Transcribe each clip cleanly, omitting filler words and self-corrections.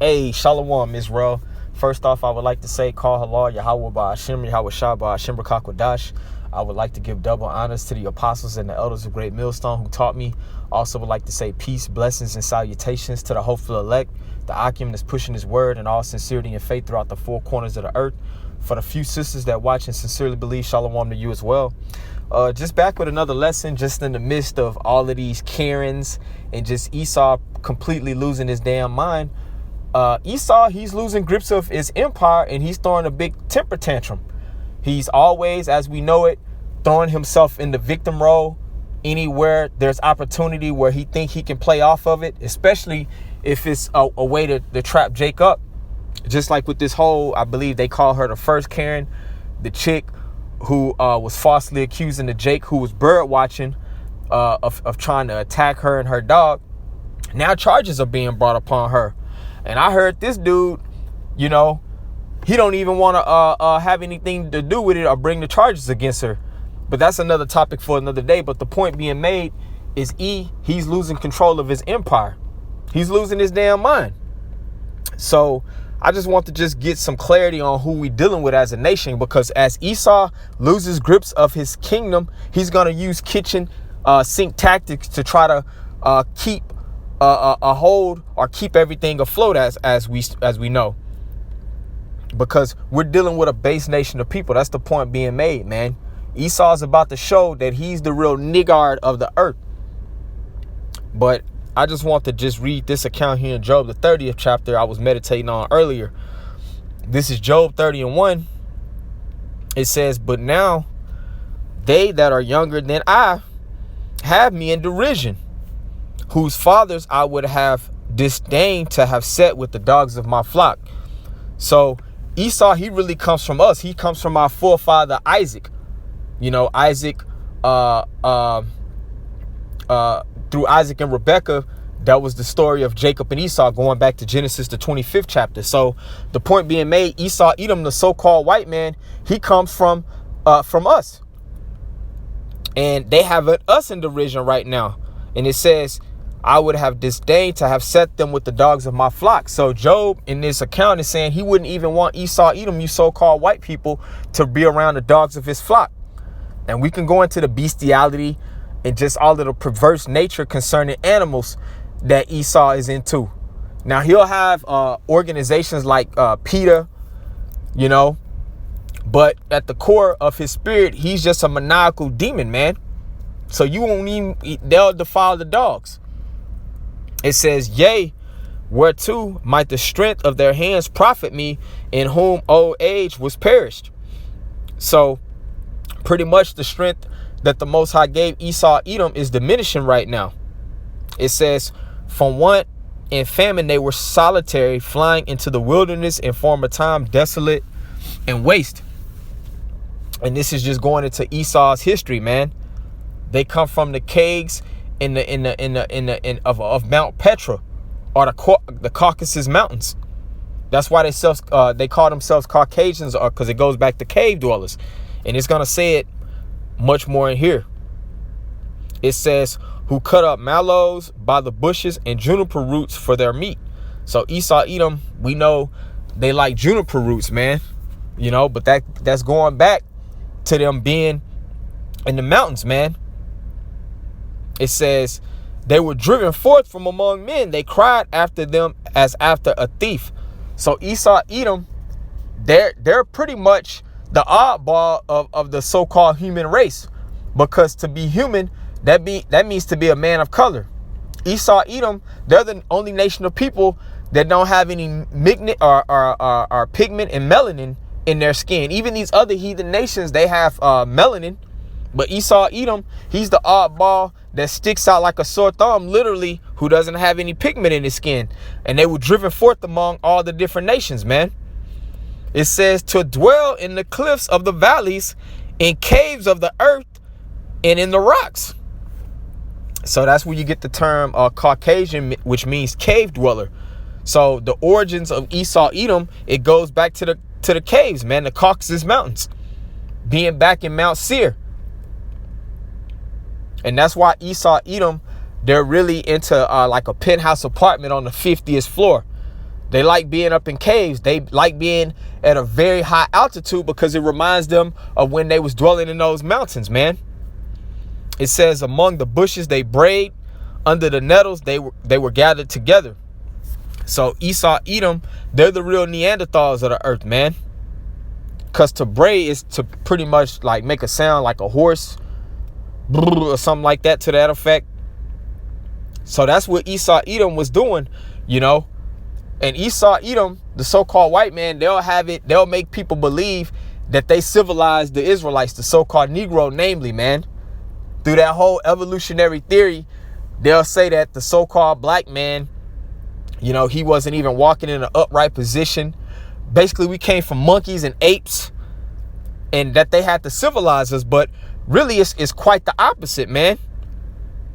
Hey, Shalom, Israel. First off, I would like to say, Call Halal, Yahweh Ba'ashim, Yahweh Shah Ba'ashim B'Kakwadash. I would like to give double honors to the apostles and the elders of Great Millstone who taught me. Also would like to say peace, blessings, and salutations to the hopeful elect, the Akim that's pushing his word in all sincerity and faith throughout the four corners of the earth. For the few sisters that watch and sincerely believe, Shalom to you as well. Just back with another lesson, just in the midst of all of these Karens and just Esau completely losing his damn mind. Esau, he's losing grips of his empire and he's throwing a big temper tantrum. He's always, as we know it, throwing himself in the victim role anywhere there's opportunity where he think he can play off of it, especially if it's a way to trap Jake up. Just like with this whole, I believe they call her the first Karen, the chick who was falsely accusing the Jake who was bird watching of trying to attack her and her dog. Now charges are being brought upon her. And I heard this dude, he don't even want to have anything to do with it or bring the charges against her. But that's another topic for another day. But the point being made is he's losing control of his empire. He's losing his damn mind. So I just want to just get some clarity on who we dealing with as a nation, because as Esau loses grips of his kingdom, he's going to use kitchen sink tactics to try to keep a hold or keep everything afloat as we know, because we're dealing with a base nation of people. That's the point being made, man. Esau is about to show that he's the real niggard of the earth. But I just want to just read this account here in Job, the 30th chapter I was meditating on earlier. This is Job 30:1. It says, "But now they that are younger than I have me in derision, whose fathers I would have disdained to have set with the dogs of my flock." So Esau, he really comes from us. He comes from our forefather Isaac. Isaac, through Isaac and Rebekah, that was the story of Jacob and Esau going back to Genesis, the 25th chapter. So the point being made, Esau, Edom, the so-called white man, he comes from us. And they have us in derision right now. And it says, I would have disdained to have set them with the dogs of my flock. So Job in this account is saying he wouldn't even want Esau, Edom, you so-called white people, to be around the dogs of his flock. And we can go into the bestiality and just all of the perverse nature concerning animals that Esau is into. Now he'll have organizations like PETA, but at the core of his spirit, he's just a maniacal demon, man. So you won't even, they'll defile the dogs. It says, "Yea, whereto might the strength of their hands profit me, in whom old age was perished." So pretty much the strength that the Most High gave Esau, Edom, is diminishing right now. It says, "From want and famine they were solitary, flying into the wilderness in former time, desolate and waste." And this is just going into Esau's history, man. They come from the caves of Mount Petra, or the Caucasus Mountains. That's why they call themselves Caucasians, or because it goes back to cave dwellers. And it's gonna say it much more in here. It says, "Who cut up mallows by the bushes and juniper roots for their meat." So Esau, Edom, we know they like juniper roots, man. But that's going back to them being in the mountains, man. It says, "They were driven forth from among men. They cried after them as after a thief." So Esau, Edom, they're pretty much the oddball of the so-called human race, because to be human, that means to be a man of color. Esau, Edom, they're the only nation of people that don't have any pigment and melanin in their skin. Even these other heathen nations, they have melanin. But Esau, Edom, he's the oddball that sticks out like a sore thumb, literally, who doesn't have any pigment in his skin. And they were driven forth among all the different nations, man. It says, "To dwell in the cliffs of the valleys, in caves of the earth, and in the rocks." So that's where you get the term Caucasian, which means cave dweller. So the origins of Esau, Edom, it goes back to the caves, man, the Caucasus Mountains, being back in Mount Seir. And that's why Esau, Edom, they're really into like a penthouse apartment on the 50th floor. They like being up in caves. They like being at a very high altitude because it reminds them of when they was dwelling in those mountains, man. It says, among the bushes they brayed, under the nettles they were gathered together. So Esau, Edom, they're the real Neanderthals of the earth, man. Because to bray is to pretty much like make a sound like a horse or something like that, to that effect. So that's what Esau, Edom was doing, you know. And Esau, Edom, the so-called white man, they'll make people believe that they civilized the Israelites, the so-called Negro, namely, man. Through that whole evolutionary theory, they'll say that the so-called black man, you know, he wasn't even walking in an upright position. Basically, we came from monkeys and apes, and that they had to civilize us. But really, it's quite the opposite, man.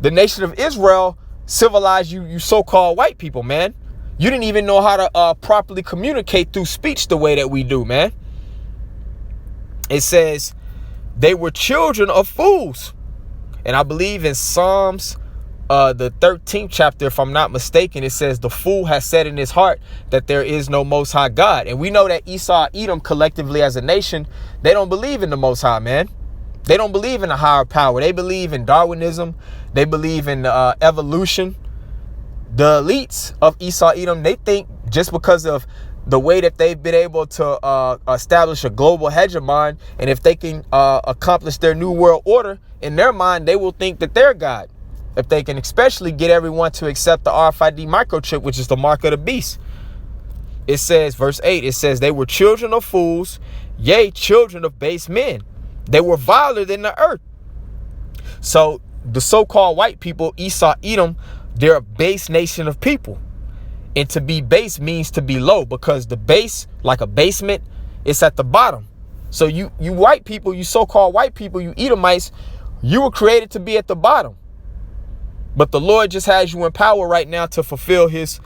The nation of Israel civilized you so-called white people, man. You didn't even know how to properly communicate through speech the way that we do, man. It says they were children of fools. And I believe in Psalms, the 13th chapter, if I'm not mistaken, it says the fool has said in his heart that there is no Most High God. And we know that Esau, Edom, collectively as a nation, they don't believe in the Most High, man. They don't believe in a higher power. They believe in Darwinism. They believe in evolution. The elites of Esau, Edom, they think just because of the way that they've been able to establish a global hegemon, and if they can accomplish their new world order, in their mind, they will think that they're God. If they can especially get everyone to accept the RFID microchip, which is the mark of the beast. It says, verse 8, it says, they were children of fools, yea, children of base men. They were viler than the earth. So the so-called white people, Esau, Edom, they're a base nation of people. And to be base means to be low, because the base, like a basement, it's at the bottom. So you white people, you so-called white people, you Edomites, you were created to be at the bottom. But the Lord just has you in power right now to fulfill his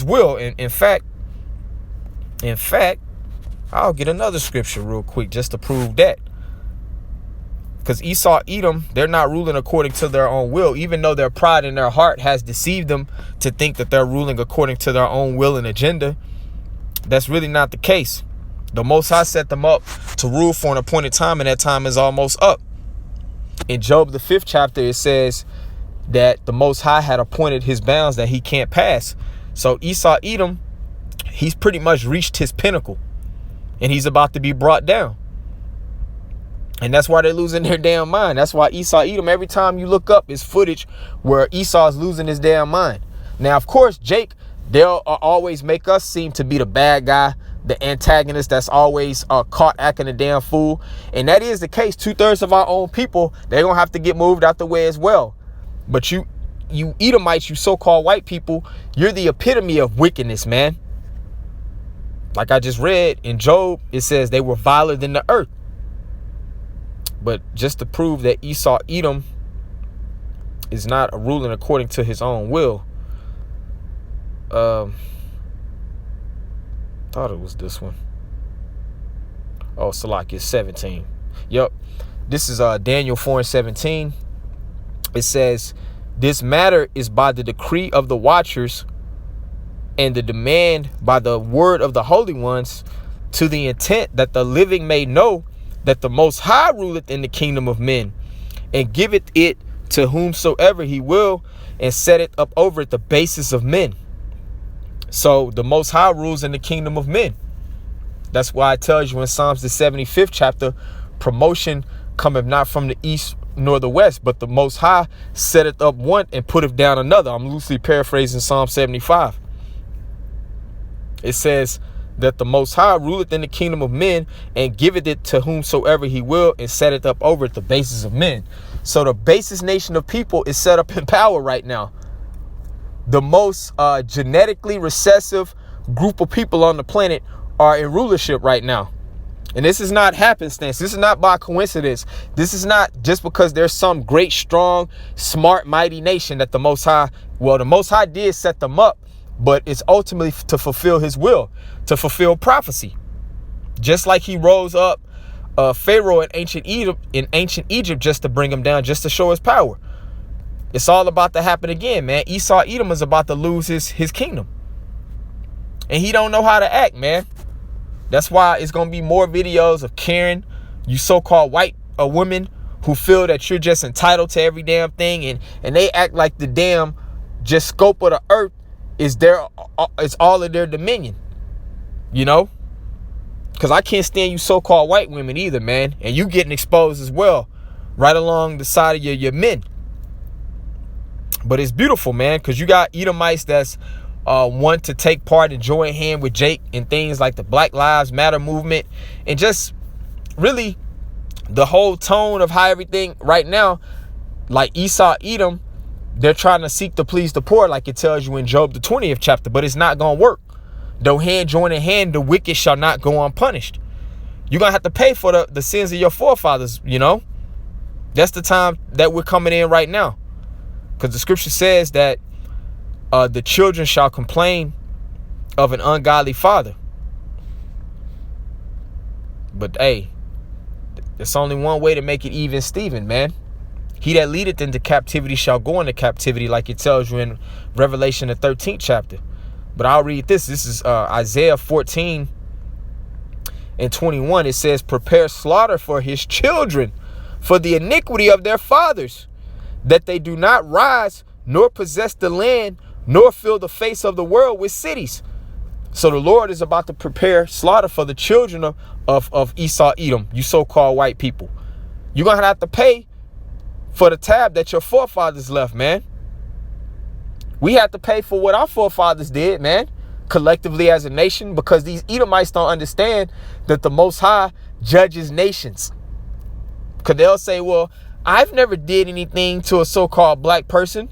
will. And in fact, I'll get another scripture real quick just to prove that. Because Esau, Edom, they're not ruling according to their own will, even though their pride in their heart has deceived them to think that they're ruling according to their own will and agenda. That's really not the case. The Most High set them up to rule for an appointed time, and that time is almost up. In Job, the 5th chapter, it says that the Most High had appointed his bounds that he can't pass. So Esau, Edom, he's pretty much reached his pinnacle, and he's about to be brought down. And that's why they're losing their damn mind. That's why Esau, Edom, every time you look up, is footage where Esau's losing his damn mind. Now, of course, Jake, they'll always make us seem to be the bad guy, the antagonist that's always caught acting a damn fool. And that is the case. 2/3 of our own people, they're going to have to get moved out the way as well. But you Edomites, you so-called white people, you're the epitome of wickedness, man. Like I just read in Job, it says they were viler than the earth. But just to prove that Esau, Edom, is not a ruling according to his own will. Thought it was this one. Oh, Salakia 17. Yep. This is Daniel 4:17. It says, this matter is by the decree of the watchers and the demand by the word of the holy ones, to the intent that the living may know that the Most High ruleth in the kingdom of men, and giveth it to whomsoever he will, and set it up over the basis of men. So the Most High rules in the kingdom of men. That's why it tells you in Psalms the 75th chapter, promotion cometh not from the east nor the west, but the Most High setteth up one and putteth down another. I'm loosely paraphrasing Psalm 75. It says that the Most High ruleth in the kingdom of men, and giveth it to whomsoever he will, and setteth up over it the basis of men. So the basis nation of people is set up in power right now. The most genetically recessive group of people on the planet are in rulership right now. And this is not happenstance. This is not by coincidence. This is not just because there's some great, strong, smart, mighty nation that the Most High, well, the Most High did set them up, but it's ultimately to fulfill his will, to fulfill prophecy. Just like he rose up Pharaoh in ancient Egypt just to bring him down, just to show his power. It's all about to happen again, man. Esau, Edom is about to lose his kingdom. and he don't know how to act, man. That's why it's going to be more videos of Karen, you so-called white women who feel that you're just entitled to every damn thing, and they act like the damn just scope of the earth is it's all of their dominion, you know? Because I can't stand you so-called white women either, man. And you getting exposed as well, right along the side of your men. But it's beautiful, man, because you got Edomites that's want to take part and join hand with Jake in things like the Black Lives Matter movement, and just really the whole tone of how everything right now, like Esau, Edom, they're trying to seek to please the poor, like it tells you in Job, the 20th chapter, but it's not going to work. Though hand join in hand, the wicked shall not go unpunished. You're going to have to pay for the sins of your forefathers, you know. That's the time that we're coming in right now. Because the scripture says that the children shall complain of an ungodly father. But hey, there's only one way to make it even, Stephen, man. He that leadeth into captivity shall go into captivity, like it tells you in Revelation, the 13th chapter. But I'll read this. This is Isaiah 14 and 21. It says, prepare slaughter for his children, for the iniquity of their fathers, that they do not rise, nor possess the land, nor fill the face of the world with cities. So the Lord is about to prepare slaughter for the children of Esau, Edom, you so-called white people. You're going to have to pay for the tab that your forefathers left, man. We have to pay for what our forefathers did, man, collectively as a nation, because these Edomites don't understand that the Most High judges nations. Because they'll say, well, I've never did anything to a so-called black person.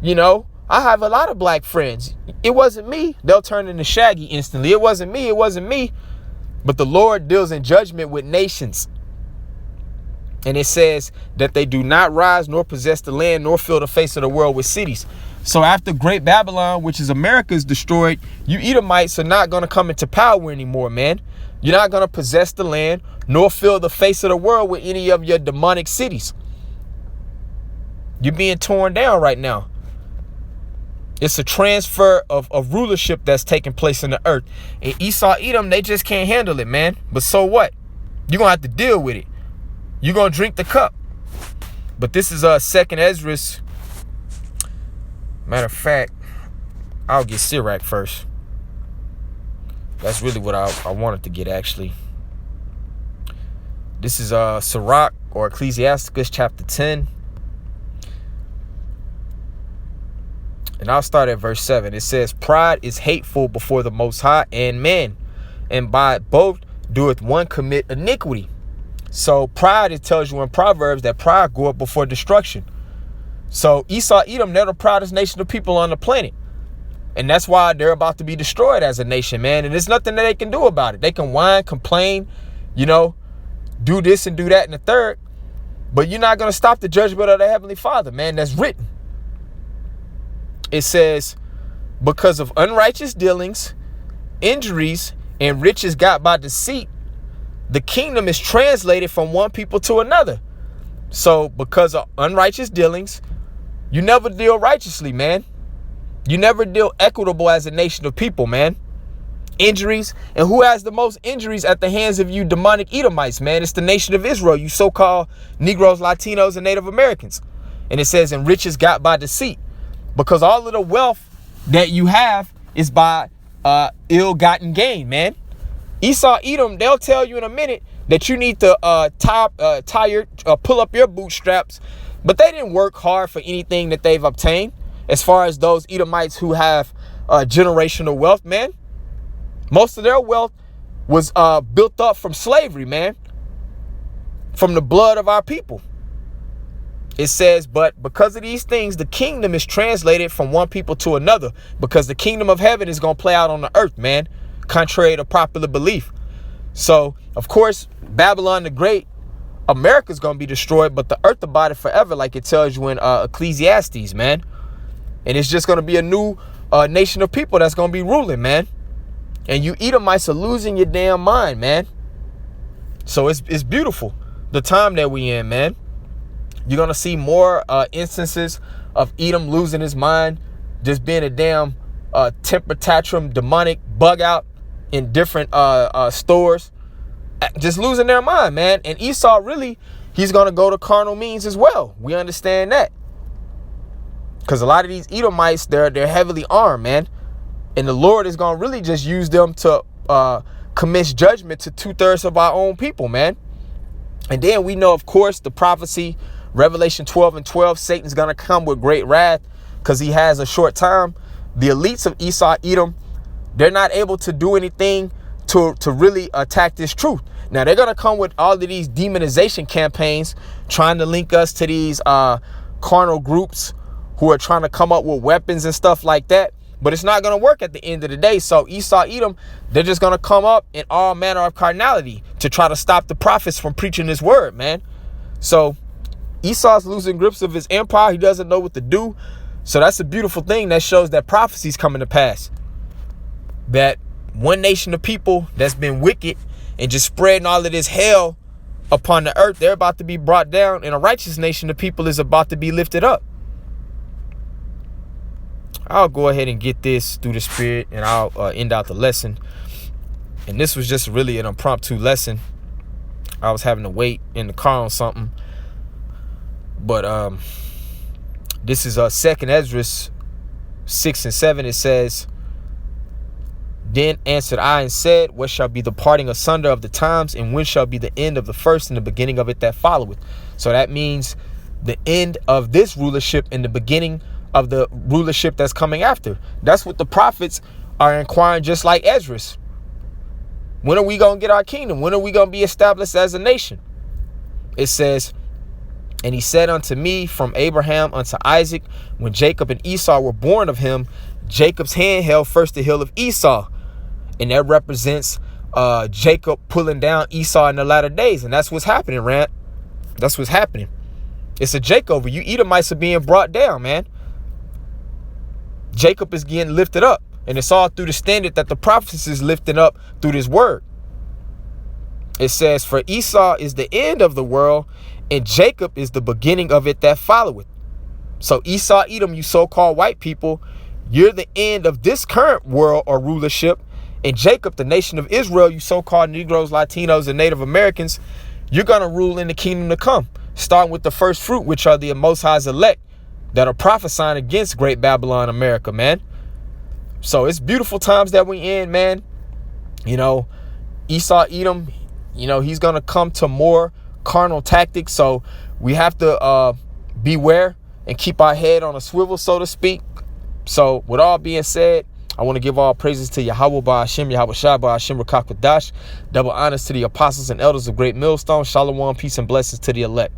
You know, I have a lot of black friends. It wasn't me. They'll turn into Shaggy instantly. It wasn't me. It wasn't me. But the Lord deals in judgment with nations. And it says that they do not rise, nor possess the land, nor fill the face of the world with cities. So after Great Babylon, which is America, is destroyed, you Edomites are not going to come into power anymore, man. You're not going to possess the land, nor fill the face of the world with any of your demonic cities. You're being torn down right now. It's a transfer of rulership that's taking place in the earth. And Esau, Edom, they just can't handle it, man. But so what? You're going to have to deal with it. You're going to drink the cup. But this is 2nd Ezra. Matter of fact, I'll get Sirach first. That's really what I wanted to get, actually. This is Sirach, or Ecclesiasticus, chapter 10. And I'll start at verse 7. It says, pride is hateful before the Most High and man, and by both doeth one commit iniquity. So pride, it tells you in Proverbs that pride go up before destruction. So Esau, Edom, they're the proudest nation of people on the planet. And that's why they're about to be destroyed as a nation, man. And there's nothing that they can do about it. They can whine, complain, you know, do this and do that and the third. But you're not going to stop the judgment of the Heavenly Father, man. That's written. It says, because of unrighteous dealings, injuries, and riches got by deceit, the kingdom is translated from one people to another. So because of unrighteous dealings, you never deal righteously, man. You never deal equitable as a nation of people, man. Injuries. And who has the most injuries at the hands of you demonic Edomites, man? It's the nation of Israel, you so-called Negroes, Latinos, and Native Americans. And it says, and riches got by deceit. Because all of the wealth that you have is by ill-gotten gain, man. Esau, Edom, they'll tell you in a minute that you need to pull up your bootstraps. But they didn't work hard for anything that they've obtained. As far as those Edomites who have generational wealth, man. Most of their wealth was built up from slavery, man. From the blood of our people. It says, but because of these things, the kingdom is translated from one people to another. Because the kingdom of heaven is going to play out on the earth, man. Contrary to popular belief. So, of course, Babylon the Great, America's going to be destroyed, but the earth abideth forever, like it tells you in Ecclesiastes, man. And it's just going to be a new nation of people that's going to be ruling, man. And you Edomites are losing your damn mind, man. So it's beautiful, the time that we in, man. You're going to see more instances of Edom losing his mind, just being a damn temper tantrum, demonic bug out in different stores, just losing their mind, man. And Esau, really, he's going to go to carnal means as well. We understand that. Because a lot of these Edomites, they're heavily armed, man. And the Lord is going to really just use them to commit judgment to 2/3 of our own people, man. And then we know, of course, the prophecy, Revelation 12:12, Satan's going to come with great wrath because he has a short time. The elites of Esau, Edom, they're not able to do anything to really attack this truth. Now, they're going to come with all of these demonization campaigns, trying to link us to these carnal groups who are trying to come up with weapons and stuff like that. But it's not going to work at the end of the day. So Esau, Edom, they're just going to come up in all manner of carnality to try to stop the prophets from preaching this word, man. So Esau's losing grips of his empire. He doesn't know what to do. So that's a beautiful thing that shows that prophecy's coming to pass. That one nation of people that's been wicked and just spreading all of this hell upon the earth, they're about to be brought down, and a righteous nation of people is about to be lifted up. I'll go ahead and get this through the Spirit, and I'll end out the lesson. And this was just really an impromptu lesson. I was having to wait in the car on something. But this is 2nd Ezra 6 and 7. It says, "Then answered I and said, what shall be the parting asunder of the times, and when shall be the end of the first and the beginning of it that followeth?" So that means the end of this rulership and the beginning of the rulership that's coming after. That's what the prophets are inquiring, just like Ezra. When are we going to get our kingdom? When are we going to be established as a nation? It says, "And he said unto me, from Abraham unto Isaac, when Jacob and Esau were born of him, Jacob's hand held first the hill of Esau." And that represents Jacob pulling down Esau in the latter days. And that's what's happening, Rant. That's what's happening. It's a Jacob. You Edomites are being brought down, man. Jacob is getting lifted up. And it's all through the standard that the prophets is lifting up through this word. It says, "For Esau is the end of the world, and Jacob is the beginning of it that followeth." So Esau, Edom, you so-called white people, you're the end of this current world or rulership. And Jacob, the nation of Israel, you so-called Negroes, Latinos, and Native Americans, you're going to rule in the kingdom to come, starting with the first fruit, which are the Most High's elect that are prophesying against Great Babylon, America, man. So it's beautiful times that we in, man. You know, Esau, Edom, you know, he's going to come to more carnal tactics. So we have to beware and keep our head on a swivel, so to speak. So with all being said, I want to give all praises to Yahweh Ba'ashem, Yahweh Shai Ba'ashem, Rakakwadash. Double honors to the apostles and elders of Great Millstone. Shalom, peace and blessings to the elect.